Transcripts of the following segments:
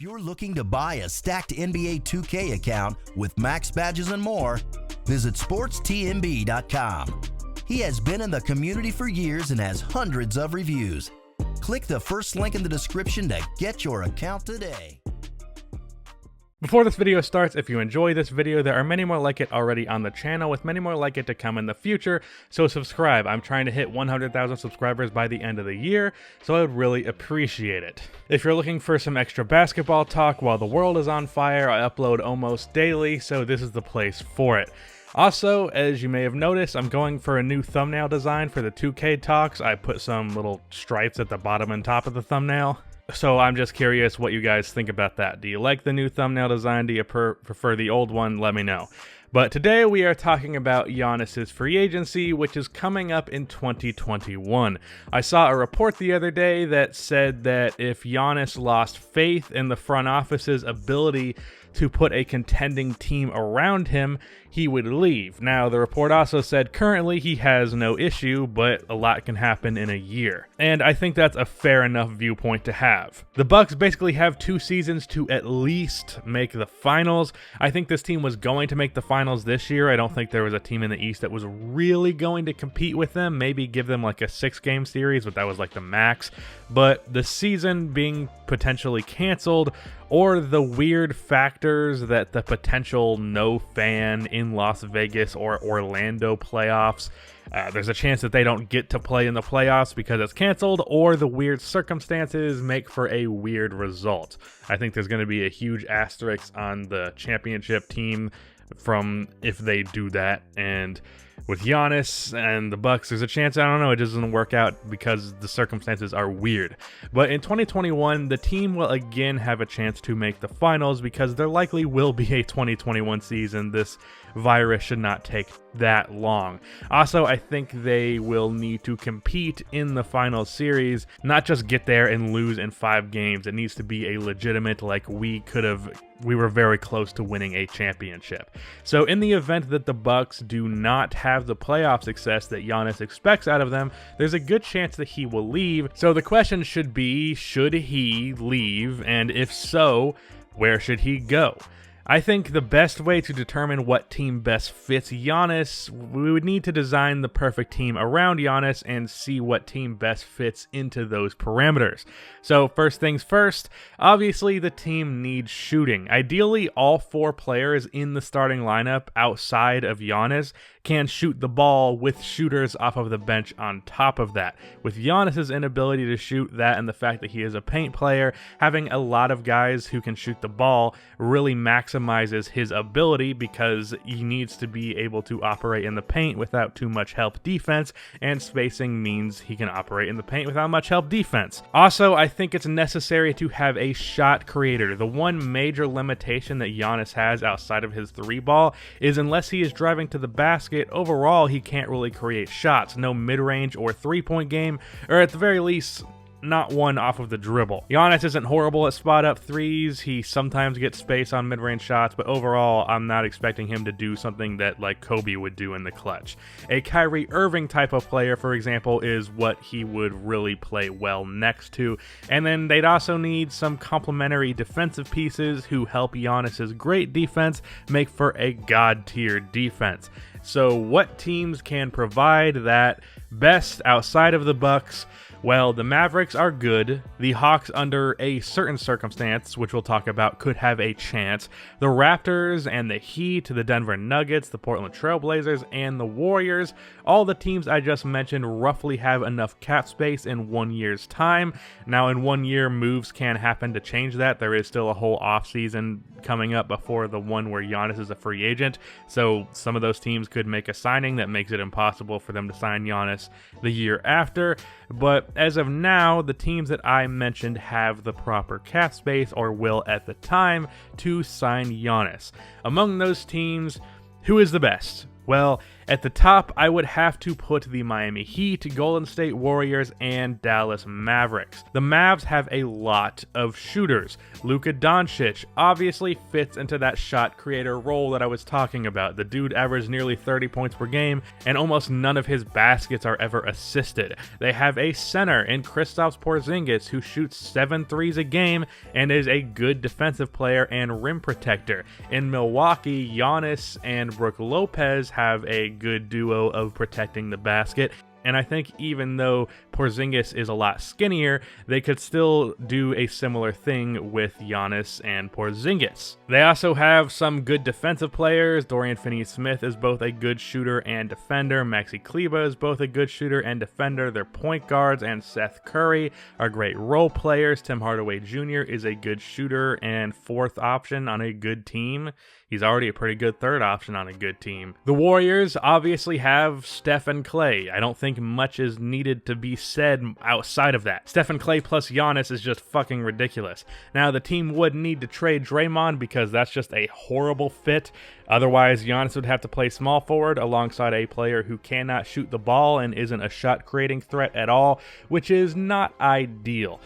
If you're looking to buy a stacked NBA 2K account with max badges and more, visit sportstmb.com. He has been in the community for years and has hundreds of reviews. Click the first link in the description to get your account today. Before this video starts, if you enjoy this video, there are many more like it already on the channel, with many more like it to come in the future, so subscribe. I'm trying to hit 100,000 subscribers by the end of the year, so I would really appreciate it. If you're looking for some extra basketball talk while the world is on fire, I upload almost daily, so this is the place for it. Also, as you may have noticed, I'm going for a new thumbnail design for the 2K talks. I put some little stripes at the bottom and top of the thumbnail. So I'm just curious what you guys think about that. Do you like the new thumbnail design? Do you prefer the old one? Let me know. But today we are talking about Giannis's free agency, which is coming up in 2021. I saw a report the other day that said that if Giannis lost faith in the front office's ability to put a contending team around him, he would leave. Now, the report also said currently he has no issue, but a lot can happen in a year. And I think that's a fair enough viewpoint to have. The Bucks basically have 2 seasons to at least make the finals. I think this team was going to make the finals this year. I don't think there was a team in the East that was really going to compete with them. Maybe give them like a 6-game series, but that was like the max. But the season being potentially canceled, or the weird factors that the potential no fan in Las Vegas or Orlando playoffs, there's a chance that they don't get to play in the playoffs because it's canceled, or the weird circumstances make for a weird result. I think there's going to be a huge asterisk on the championship team from if they do that, and with Giannis and the Bucks, there's a chance, I don't know, it doesn't work out because the circumstances are weird. But in 2021, the team will again have a chance to make the finals because there likely will be a 2021 season. This virus should not take that long. Also, I think they will need to compete in the final series, not just get there and lose in 5 games. It needs to be a legitimate, like we were very close to winning a championship. So in the event that the Bucks do not have the playoff success that Giannis expects out of them, there's a good chance that he will leave. So the question should be, should he leave? And if so, where should he go? I think the best way to determine what team best fits Giannis, we would need to design the perfect team around Giannis and see what team best fits into those parameters. So first things first, obviously the team needs shooting. Ideally, all 4 players in the starting lineup outside of Giannis can shoot the ball with shooters off of the bench on top of that. With Giannis's inability to shoot that and the fact that he is a paint player, having a lot of guys who can shoot the ball really maximizes his ability because he needs to be able to operate in the paint without too much help defense, and spacing means he can operate in the paint without much help defense. Also, I think it's necessary to have a shot creator. The one major limitation that Giannis has outside of his 3-ball is unless he is driving to the basket, overall he can't really create shots. No mid-range or 3-point game, or at the very least, not one off of the dribble. Giannis isn't horrible at spot-up threes. He sometimes gets space on mid-range shots, but overall, I'm not expecting him to do something that like Kobe would do in the clutch. A Kyrie Irving type of player, for example, is what he would really play well next to. And then they'd also need some complementary defensive pieces who help Giannis's great defense make for a god-tier defense. So what teams can provide that best outside of the Bucks? Well, the Mavericks are good. The Hawks, under a certain circumstance, which we'll talk about, could have a chance. The Raptors and the Heat, the Denver Nuggets, the Portland Trail Blazers, and the Warriors, all the teams I just mentioned roughly have enough cap space in 1 year's time. Now, in 1 year, moves can happen to change that. There is still a whole offseason coming up before the one where Giannis is a free agent, so some of those teams could make a signing that makes it impossible for them to sign Giannis the year after. But as of now, the teams that I mentioned have the proper cap space, or will at the time, to sign Giannis. Among those teams, who is the best? Well, At the top, I would have to put the Miami Heat, Golden State Warriors, and Dallas Mavericks. The Mavs have a lot of shooters. Luka Doncic obviously fits into that shot creator role that I was talking about. The dude averaged nearly 30 points per game, and almost none of his baskets are ever assisted. They have a center in Kristaps Porzingis who shoots 7 threes a game and is a good defensive player and rim protector. In Milwaukee, Giannis and Brook Lopez have a good duo of protecting the basket. And I think even though Porzingis is a lot skinnier, they could still do a similar thing with Giannis and Porzingis. They also have some good defensive players. Dorian Finney-Smith is both a good shooter and defender. Maxi Kleber is both a good shooter and defender. Their point guards and Seth Curry are great role players. Tim Hardaway Jr. is a good shooter and fourth option on a good team. He's already a pretty good third option on a good team. The Warriors obviously have Steph and Clay. I don't think much is needed to be said outside of that. Steph and Clay plus Giannis is just fucking ridiculous. Now, the team would need to trade Draymond because that's just a horrible fit. Otherwise, Giannis would have to play small forward alongside a player who cannot shoot the ball and isn't a shot creating threat at all, which is not ideal.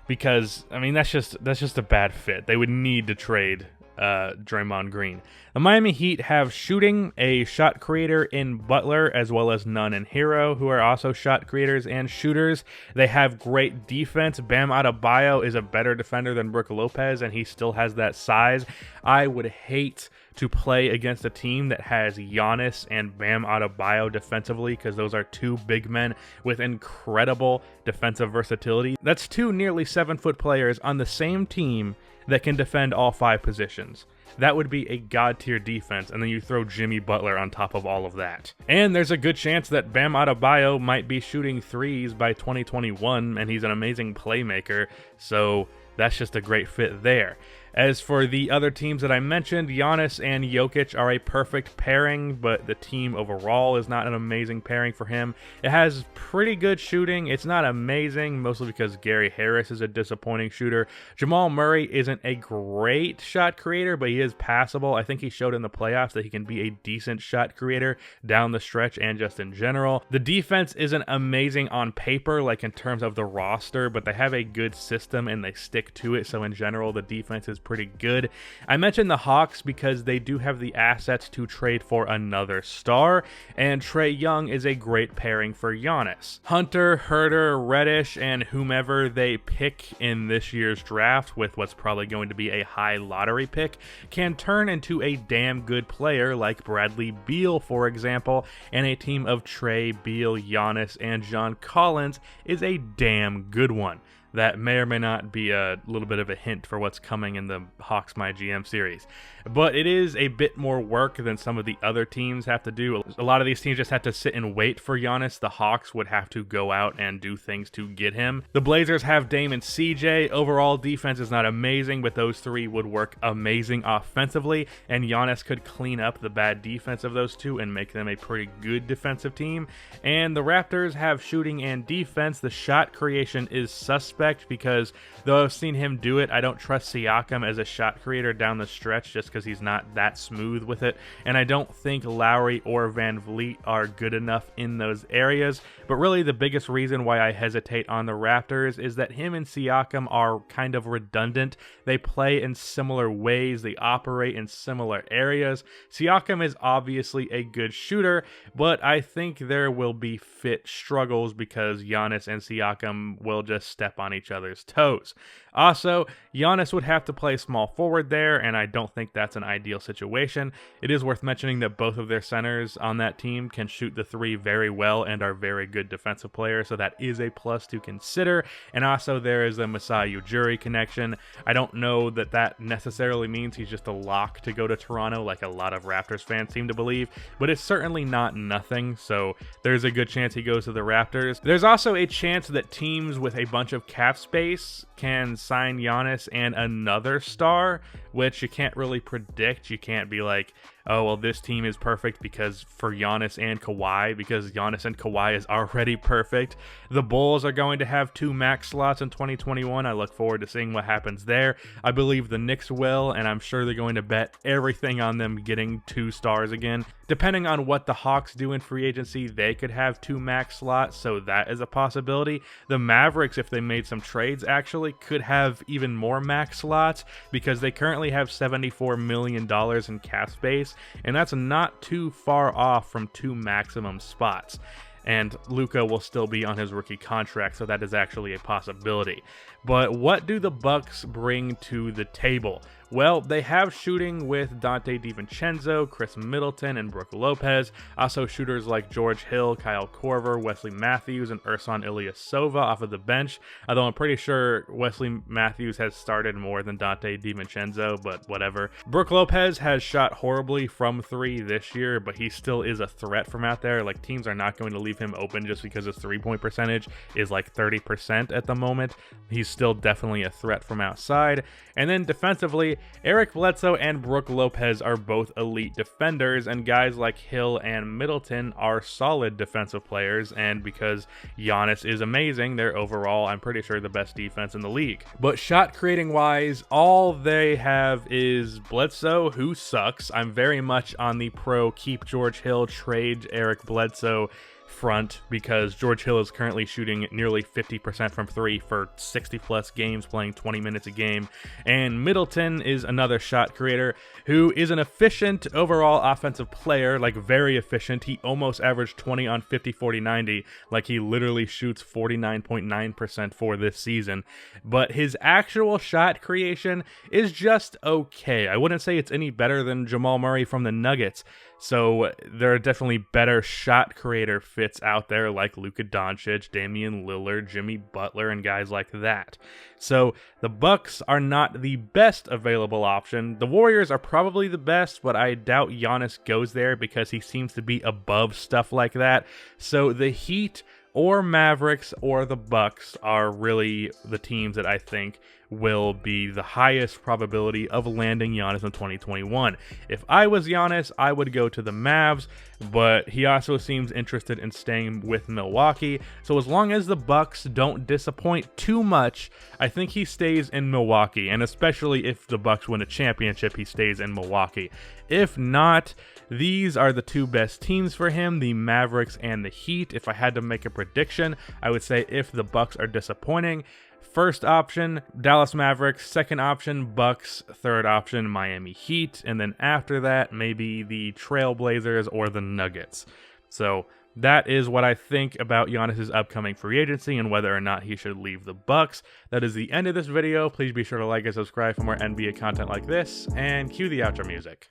Because, I mean, that's just a bad fit. They would need to trade Draymond Green. The Miami Heat have shooting, a shot creator in Butler, as well as none in Hero, who are also shot creators and shooters. They have great defense. Bam Adebayo is a better defender than Brook Lopez, and he still has that size. I would hate to play against a team that has Giannis and Bam Adebayo defensively, because those are two big men with incredible defensive versatility. That's two nearly 7-foot players on the same team that can defend all 5 positions. That would be a god-tier defense, and then you throw Jimmy Butler on top of all of that. And there's a good chance that Bam Adebayo might be shooting threes by 2021, and he's an amazing playmaker, so that's just a great fit there. As for the other teams that I mentioned, Giannis and Jokic are a perfect pairing, but the team overall is not an amazing pairing for him. It has pretty good shooting. It's not amazing, mostly because Gary Harris is a disappointing shooter. Jamal Murray isn't a great shot creator, but he is passable. I think he showed in the playoffs that he can be a decent shot creator down the stretch and just in general. The defense isn't amazing on paper, like in terms of the roster, but they have a good system and they stick to it, so in general, the defense is pretty good. I mentioned the Hawks because they do have the assets to trade for another star, and Trae Young is a great pairing for Giannis. Hunter, Herter, Reddish, and whomever they pick in this year's draft, with what's probably going to be a high lottery pick, can turn into a damn good player like Bradley Beal, for example, and a team of Trae, Beal, Giannis, and John Collins is a damn good one. That may or may not be a little bit of a hint for what's coming in the Hawks My GM series. But it is a bit more work than some of the other teams have to do. A lot of these teams just have to sit and wait for Giannis. The Hawks would have to go out and do things to get him. The Blazers have Dame and CJ. Overall defense is not amazing, but those three would work amazing offensively, and Giannis could clean up the bad defense of those two and make them a pretty good defensive team. And the Raptors have shooting and defense. The shot creation is suspect because though I've seen him do it, I don't trust Siakam as a shot creator down the stretch just because he's not that smooth with it, and I don't think Lowry or Van Vliet are good enough in those areas. But really the biggest reason why I hesitate on the Raptors is that him and Siakam are kind of redundant. They play in similar ways, they operate in similar areas. Siakam is obviously a good shooter, but I think there will be fit struggles because Giannis and Siakam will just step on each other's toes. Also, Giannis would have to play small forward there, and I don't think that's an ideal situation. It is worth mentioning that both of their centers on that team can shoot the three very well and are very good defensive players, so that is a plus to consider. And also there is the Masai Ujiri connection. I don't know that that necessarily means he's just a lock to go to Toronto like a lot of Raptors fans seem to believe, but it's certainly not nothing, so there's a good chance he goes to the Raptors. There's also a chance that teams with a bunch of cap space can sign Giannis and another star, which you can't really predict. You can't be like, oh, well, this team is perfect because for Giannis and Kawhi, because Giannis and Kawhi is already perfect. The Bulls are going to have 2 max slots in 2021. I look forward to seeing what happens there. I believe the Knicks will, and I'm sure they're going to bet everything on them getting 2 stars again. Depending on what the Hawks do in free agency, they could have 2 max slots, so that is a possibility. The Mavericks, if they made some trades, actually could have even more max slots because they currently have $74 million in cap space, and that's not too far off from 2 maximum spots. And Luka will still be on his rookie contract, so that is actually a possibility. But what do the Bucks bring to the table? Well, they have shooting with Dante DiVincenzo, Chris Middleton, and Brook Lopez. Also shooters like George Hill, Kyle Korver, Wesley Matthews, and Ersan Ilyasova off of the bench. Although I'm pretty sure Wesley Matthews has started more than Dante DiVincenzo, but whatever. Brook Lopez has shot horribly from 3 this year, but he still is a threat from out there. Like, teams are not going to leave him open just because his 3-point percentage is like 30% at the moment. He's still definitely a threat from outside. And then defensively, Eric Bledsoe and Brook Lopez are both elite defenders, and guys like Hill and Middleton are solid defensive players, and because Giannis is amazing, they're overall, I'm pretty sure, the best defense in the league. But shot creating wise, all they have is Bledsoe, who sucks. I'm very much on the pro keep George Hill, trade Eric Bledsoe front because George Hill is currently shooting nearly 50% from 3 for 60 plus games, playing 20 minutes a game. And Middleton is another shot creator who is an efficient overall offensive player, like very efficient. He almost averaged 20 on 50, 40, 90, like he literally shoots 49.9% for this season. But his actual shot creation is just okay. I wouldn't say it's any better than Jamal Murray from the Nuggets. So there are definitely better shot creator fits out there like Luka Doncic, Damian Lillard, Jimmy Butler, and guys like that. So the Bucks are not the best available option. The Warriors are probably the best, but I doubt Giannis goes there because he seems to be above stuff like that. So the Heat or Mavericks or the Bucks are really the teams that I think will be the highest probability of landing Giannis in 2021. If I was Giannis, I would go to the Mavs, but he also seems interested in staying with Milwaukee. So as long as the Bucks don't disappoint too much, I think he stays in Milwaukee, and especially if the Bucks win a championship, he stays in Milwaukee. If not, these are the 2 best teams for him, the Mavericks and the Heat. If I had to make a prediction, I would say if the Bucks are disappointing, first option, Dallas Mavericks. Second option, Bucks. Third option, Miami Heat. And then after that, maybe the Trailblazers or the Nuggets. So that is what I think about Giannis' upcoming free agency and whether or not he should leave the Bucks. That is the end of this video. Please be sure to like and subscribe for more NBA content like this, and cue the outro music.